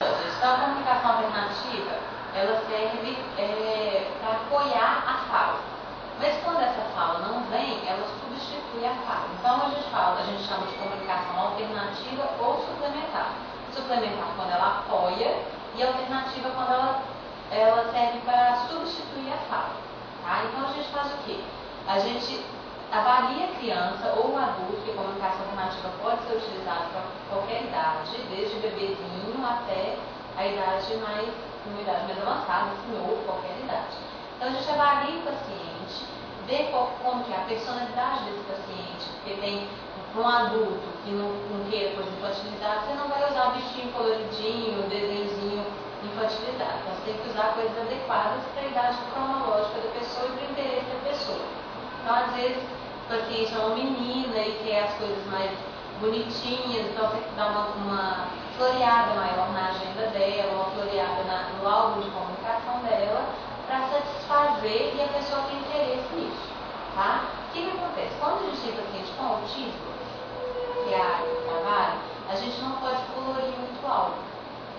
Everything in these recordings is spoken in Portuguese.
Então, a comunicação alternativa, ela serve para apoiar a fala. Mas quando essa fala não vem, ela substitui a fala. Então, a gente chama de comunicação alternativa ou suplementar. Suplementar quando ela apoia e alternativa quando ela serve para substituir a fala. Tá? Então, a gente faz o quê? A gente avalia a criança ou o adulto, que a comunicação alternativa pode ser utilizada para qualquer idade, desde o bebezinho até uma idade mais avançada, senhor, qualquer idade. Então, a gente avalia o paciente, vê como que é a personalidade desse paciente, porque tem um adulto que não queira coisa infantilizada, você não vai usar bichinho coloridinho, desenhozinho infantilizado. Então, você tem que usar coisas adequadas para a idade cronológica da pessoa e para o interesse da pessoa. Então, às vezes, o paciente é uma menina e quer as coisas mais bonitinhas, então você dá uma floreada maior na agenda dela, uma floreada no álbum de comunicação dela, para satisfazer e a pessoa tem interesse nisso. Tá? O que acontece? Quando a gente tem paciente com autismo, que é a área do trabalho, a gente não pode colorir muito algo,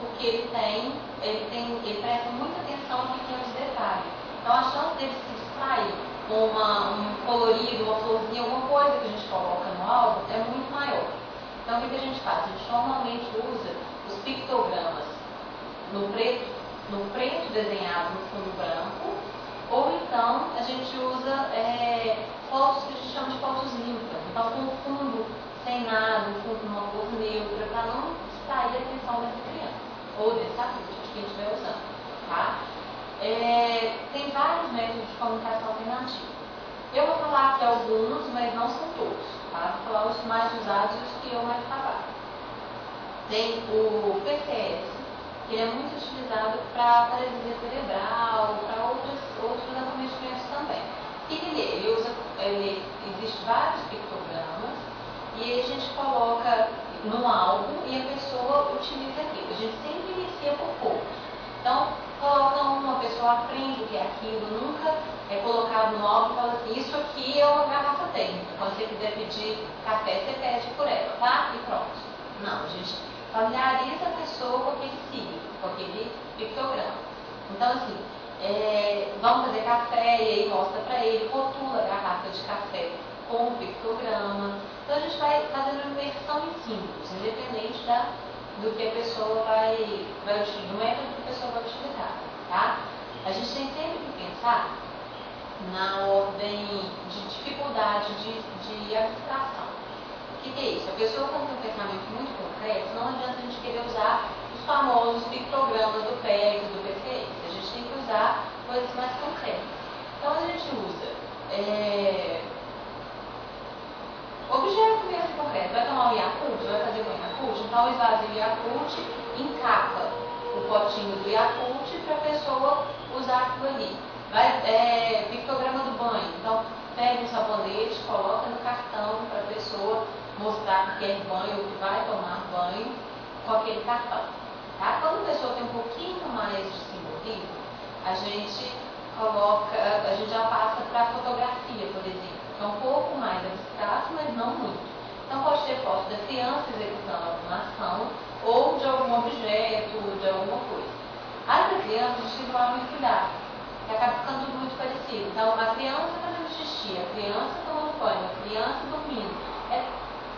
porque ele presta muita atenção em pequenos detalhes. Então, a chance dele se distrair com um colorido, uma florzinha, alguma coisa que a gente coloca no álbum é muito maior. Então, o que a gente faz? A gente normalmente usa os pictogramas no preto desenhado no fundo branco, ou então a gente usa fotos que a gente chama de fotos limpas. Então, com o fundo sem nada, um fundo com uma cor neutra, para não distrair a atenção dessa criança, ou desse adulto que a gente estiver usando. Tá? Tem vários métodos de comunicação alternativa. Eu vou falar aqui alguns, mas não são todos. Tá? Vou falar os mais usados e os que eu mais trabalho. Tem o PCS, que ele é muito utilizado para paralisia cerebral, para outros acometimentos também. Existem vários pictogramas e aí a gente coloca no álbum e a pessoa utiliza aquilo. A gente sempre inicia por poucos. Então, coloca uma pessoa aprende o que é aquilo, nunca é colocado no álbum e fala assim, isso aqui é uma garrafa térmica. Quando você quiser pedir café, você pede por ela, tá? E pronto. Não, a gente familiariza a pessoa com aquele signo, com aquele pictograma. Então, assim, vamos fazer café e aí mostra para ele, rotula a garrafa de café com o pictograma. Então, a gente vai fazendo uma imersão em símbolos, independente do que a pessoa vai utilizar, do método que a pessoa vai utilizar, tá? A gente tem sempre que pensar na ordem de dificuldade de abstração. O que é isso? A pessoa quando tem um pensamento muito concreto, não adianta a gente querer usar os famosos pictogramas do PEC, do PCS. A gente tem que usar coisas mais concretas. Então a gente usa objeto mesmo concreto. Vai tomar um Yakult? Vai fazer com o Yakult? Então esvazia o Yakult, encapa o potinho do Yakult para a pessoa usar aquilo ali. Pictograma do banho. Então pega um sabonete, coloca no cartão para a pessoa mostrar que quer banho ou que vai tomar banho com aquele cartão. Tá? Quando a pessoa tem um pouquinho mais de simbolismo, a gente já passa para a fotografia, por exemplo. É um pouco mais abstrato, mas não muito. Então pode ter foto da criança executando alguma ação ou de algum objeto, de alguma coisa. As da criança a gente tem que tomar muito cuidado, que acaba ficando tudo muito parecido. Então a criança fazendo xixi, a criança tomando banho, a criança dormindo. É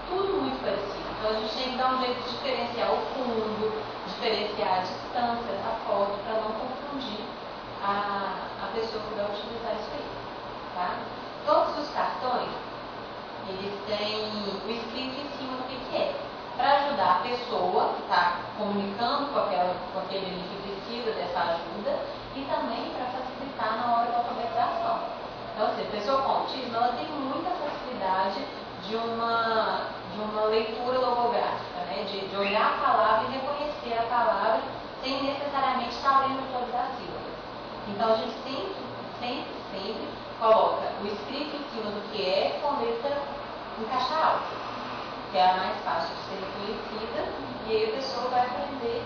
tudo muito parecido. Então a gente tem que dar um jeito de diferenciar o fundo, diferenciar a distância da foto para não confundir a pessoa que vai utilizar isso aí. Tá? Todos os cartões, eles têm o escrito em cima do que é, para ajudar a pessoa que está comunicando com aquele ali que precisa dessa ajuda e também para facilitar na hora da alfabetização. Então, assim, a pessoa com autismo, ela tem muita facilidade de uma leitura logográfica, né? De olhar a palavra e reconhecer a palavra sem necessariamente estar lendo todas as sílabas. Então a gente sempre coloca o escrito em cima do que é com letra em caixa alta, que é a mais fácil de ser reconhecida, e aí a pessoa vai aprender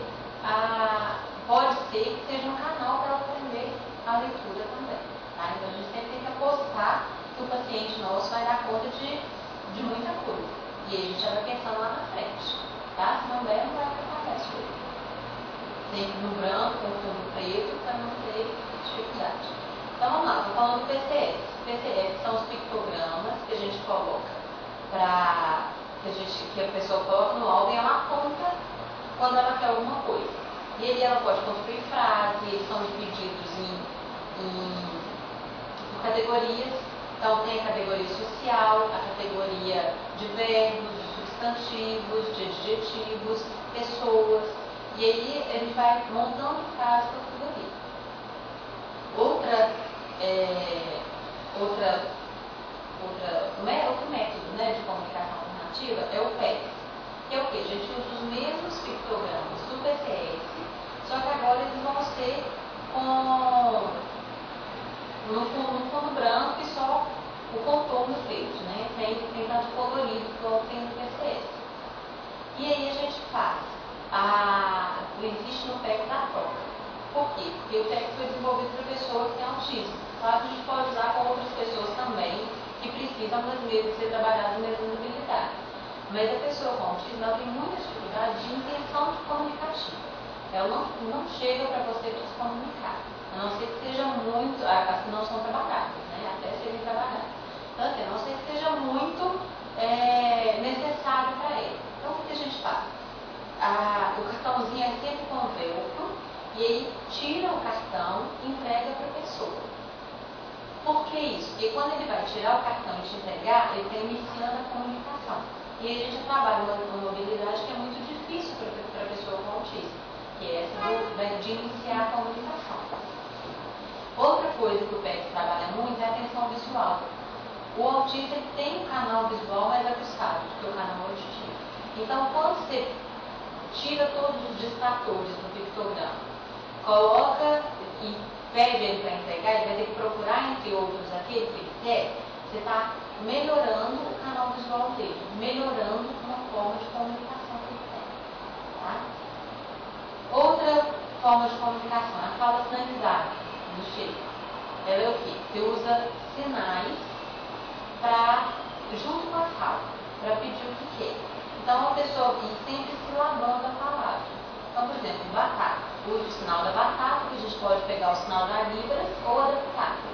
pode ser que seja um canal para ela aprender a leitura também. Tá? Então a gente sempre tem que apostar que o paciente nosso vai dar conta de muita coisa. E aí a gente já vai pensando lá na frente. Tá? Se não der, não vai atrapalhar isso aí. sempre no branco, com fundo preto, para não ter dificuldade. Então vamos lá, estou falando do PCS. PCS são os pictogramas que a gente coloca que a pessoa coloca no álbum e ela aponta quando ela quer alguma coisa. E aí ela pode construir frases, eles são divididos em categorias. Então tem a categoria social, a categoria de verbos, de substantivos, de adjetivos, pessoas. E aí a gente vai montando frases para tudo ali. Outro método, né, de comunicação alternativa é o PEX, que é o que? A gente usa os mesmos pictogramas do PCS, só que agora eles vão ser no fundo branco e só o contorno feito, né? Tem tanto colorido igual tem no PCS. E aí a gente faz existe no PEC da troca. Por quê? Porque o PEC foi desenvolvido para pessoas que têm autismo. Claro que a gente pode usar com outras pessoas também que precisam das mesmas ser trabalhadas as mesmas habilidades. Mas a pessoa com autismo ela tem muita dificuldade de intenção comunicativa. Ela não chega para você para se comunicar. A não ser que seja muito, as que não são trabalhadas, né? Até serem trabalhadas. Então, assim, a não ser que seja muito necessário para ele. Então, o que a gente faz? O cartãozinho é sempre com velcro, e aí tira o cartão e entrega para a pessoa. Por que isso? Porque quando ele vai tirar o cartão e te entregar, ele está iniciando a comunicação. E aí a gente trabalha uma mobilidade que é muito difícil para a pessoa com autismo, que é essa de iniciar a comunicação. Outra coisa que o PEC trabalha muito é a atenção visual. O autista tem um canal visual mais aguçado do que o canal auditivo. Então, quando você tira todos os distratores do pictograma, coloca e pede ele para entregar, ele vai ter que procurar entre outros aquele que ele quer, você está melhorando o canal visual dele, melhorando uma forma de comunicação que ele tem. Tá? Outra forma de comunicação é a fala sinalizada, do jeito. Ela é o quê? Você usa sinais junto com a fala, para pedir o que quer. Então a pessoa sempre silabando a palavra. Então, por exemplo, batata. Usa o sinal da batata, que a gente pode pegar o sinal da Libras ou a da batata.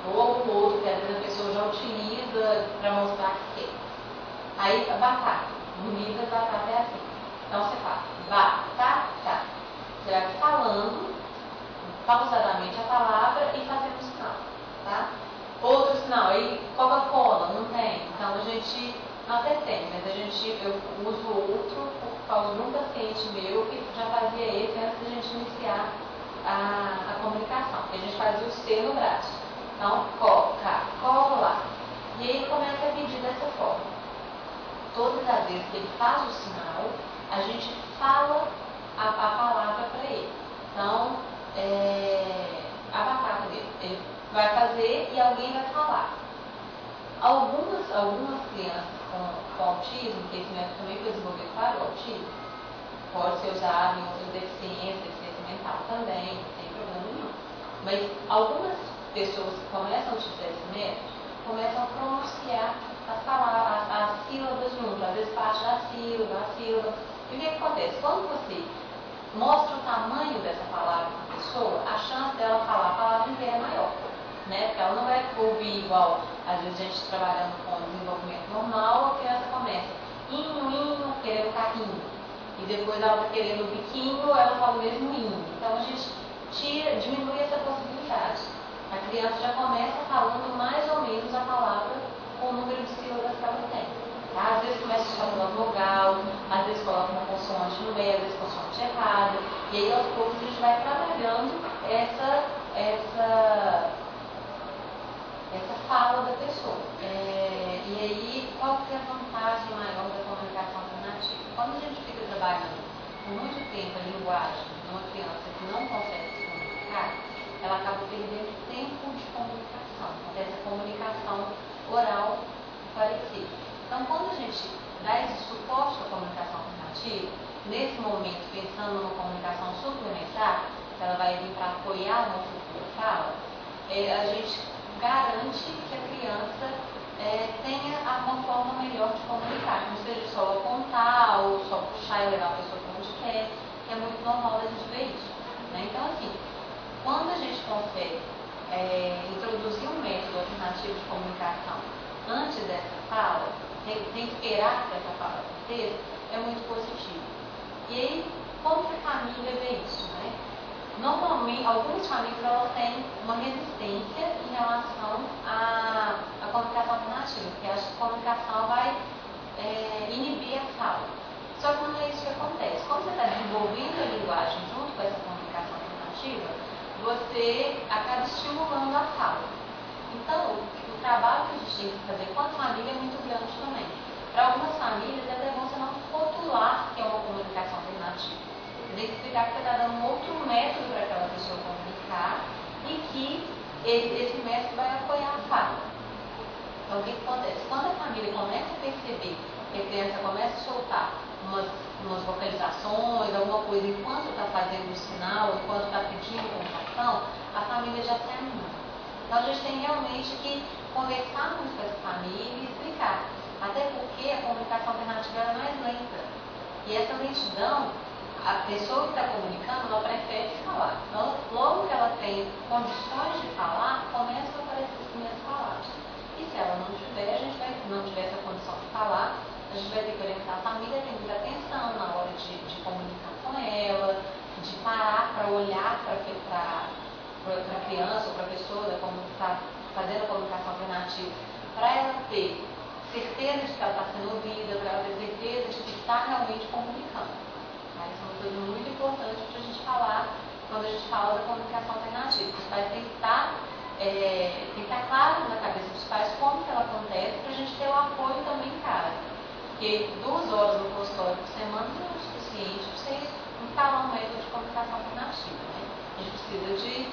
Ou o outro, que às vezes a pessoa já utiliza para mostrar que quer. Aí a batata. No Libras, batata é assim. Então você fala batata. Você vai falando pausadamente a palavra e fazendo o sinal. Tá? Outro sinal, aí Coca-Cola, não tem. Então a gente, até tem, mas eu uso outro por causa de um paciente meu que já fazia esse antes da gente iniciar a comunicação, porque a gente fazia o C no braço. Então, Coca-Cola. E aí começa a pedir dessa forma. Todas as vezes que ele faz o sinal, a gente fala a palavra para ele. Então, a batata dele. Ele vai fazer e alguém vai falar. Algumas crianças com autismo, que esse método também foi desenvolvido para o autismo, pode ser usado em outras deficiências, deficiência mental também, sem problema nenhum. Mas algumas pessoas que começam a utilizar esse método, começam a pronunciar as palavras, as sílabas junto, às vezes parte da sílaba, a sílaba. E o que acontece? Quando você mostra o tamanho dessa palavra para a pessoa, a chance dela falar a palavra inteira é maior. Né? Porque ela não vai ouvir igual, às vezes a gente trabalhando com desenvolvimento normal, a criança começa inho, querendo carrinho. E depois ela está querendo o biquinho, ela fala o mesmo inho. Então a gente diminui essa possibilidade. A criança já começa falando mais ou menos a palavra com o número de sílabas que ela tem. Tá? Às vezes começa só pela vogal, às vezes coloca uma consoante no meio, às vezes consoante errada. E aí aos poucos a gente vai trabalhando essa fala da pessoa. E aí, qual que é a vantagem maior da comunicação alternativa? Quando a gente fica trabalhando por muito tempo a linguagem de uma criança que não consegue se comunicar, ela acaba perdendo tempo de comunicação, dessa comunicação oral parecida. Então, quando a gente dá esse suporte à comunicação alternativa, nesse momento, pensando numa comunicação suplementar, que ela vai vir para apoiar uma futura fala, a gente garante que a criança tenha uma forma melhor de comunicar, não seja só apontar ou só puxar e levar a pessoa para onde quer, que é muito normal a gente ver isso. consegue introduzir um método alternativo de comunicação antes dessa fala, sem esperar que essa fala aconteça, é muito positivo. E aí, como que a família vê isso, né? Normalmente, algumas famílias elas têm uma resistência em relação à comunicação alternativa, porque acham que a comunicação vai inibir a fala. Só que não é isso que acontece. Quando você está desenvolvendo a linguagem junto com essa comunicação alternativa, você acaba estimulando a fala. Então, o trabalho que a gente tem que fazer com a família é muito grande também. Para algumas famílias é até bom você não rotular que é uma comunicação alternativa. Você tem que explicar que você está dando um outro método para aquela pessoa comunicar e que esse método vai apoiar a fala. Então, o que acontece? Quando a família começa a perceber que a criança começa a soltar umas vocalizações, alguma coisa enquanto está fazendo o sinal, enquanto está pedindo comunicação, a família já se anima. Então, a gente tem realmente que conversar muito com essa família e explicar. Até porque a comunicação alternativa é mais lenta. E essa lentidão, a pessoa que está comunicando, ela prefere falar. Então, logo que ela tem condições de falar, começam a aparecer as primeiras palavras. E se ela não tiver, não tiver essa condição de falar, a gente vai ter que orientar a família a ter muita atenção na hora de comunicar com ela, de parar para olhar para a criança ou para a pessoa como está fazendo a comunicação alternativa, para ela ter certeza de que ela está sendo ouvida, para ela ter certeza de que está realmente comunicando. Isso é uma coisa muito importante para a gente falar quando a gente fala da comunicação alternativa. Os pais têm que estar claro na cabeça dos pais como que ela acontece para a gente ter o apoio também em casa. Porque 2 horas no consultório por semana não é o suficiente para você instalar um método de comunicação alternativa. Né? A gente precisa de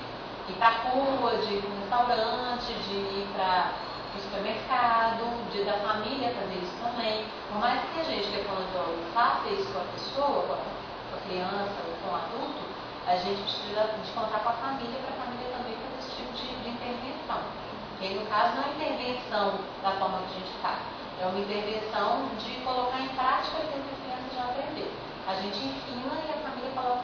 ir para a rua, de ir para um restaurante, de ir para o supermercado, da família fazer isso também. Por mais que a gente, que é fonoaudiólogo, faça isso com a pessoa, com a criança ou com o adulto, a gente precisa de contar com a família para a família também fazer esse tipo de intervenção. E aí, no caso, não é intervenção da forma que a gente faz, é uma intervenção de colocar em prática aquilo que a criança já aprendeu. A gente ensina e a família coloca